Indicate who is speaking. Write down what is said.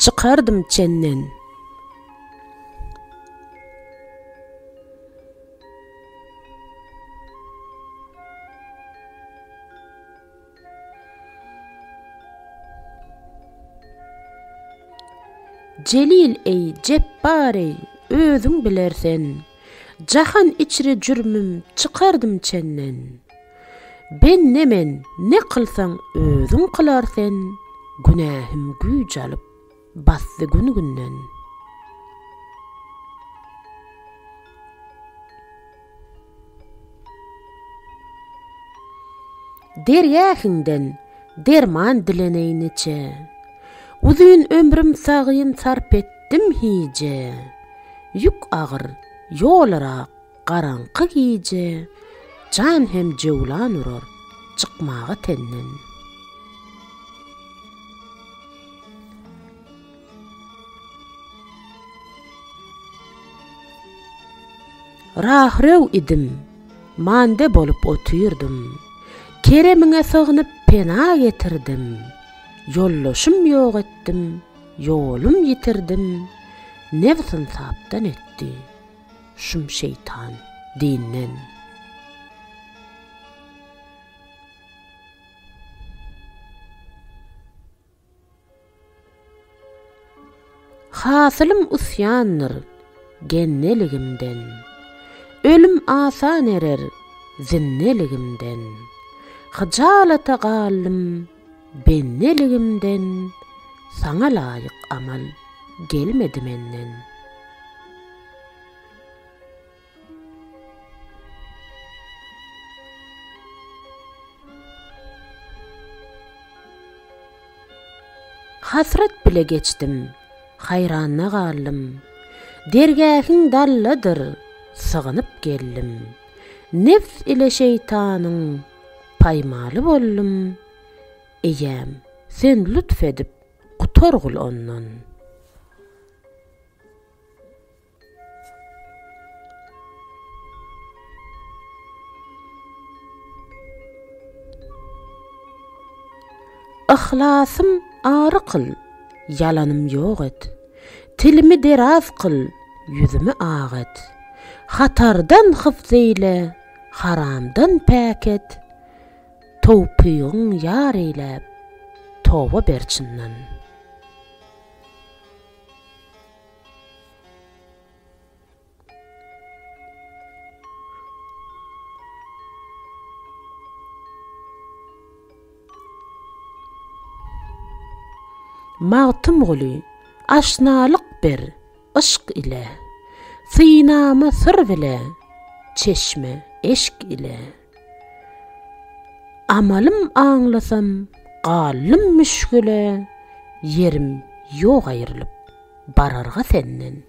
Speaker 1: çıkardım çenden. Celil ey, cebbar ey, özüň bilersen, jahan içri jürmüm çıkardım çenden. Ben nemen, ne kılsan özüň kılarsen, günahim güç alıp bastı gün-günden. Deryahinden derman dileneyniçe, uzun ömrüm sağıyın sarp ettim hice. Yük ağır, yolara qaraňky giýje, can hem jewlan urur, çıkmağa tenden. Rahrew idim, mande bolup oturdum. Keremiňe sığınıp pena getirdim. Yollaşım yok ettim, yolum yitirdim. Nefsin saptan etti, şum şeytan dinden. Hasılım usyandır genneligimden. Ölüm asan erer zinneligimden. Hıcalata gallim benneligimden. Sana layık amal gelmedi menden. Hasret bile geçtim, hayranna gallim. Dergähiň dallydyr, sığınıp geldim. Nefs ile şeytanın paymaly bollum. Eýem, sen lütfedip gutorgul ondan. Ihlasım ağrı kıl, yalanım yok et. Tilimi deraz kıl, yüzümü ağ et. Hatardan hıfzeyle, haramdan pek et. Tawpygyň ýar eýläp, towa berçinden. Mağtym guly, aşnalyk ber, ışk ile. Synama sır bile, çeşme eşk ile. Amalym aňlasam, gallym müşküle. Yerim ýok aýrylyp bararga senden.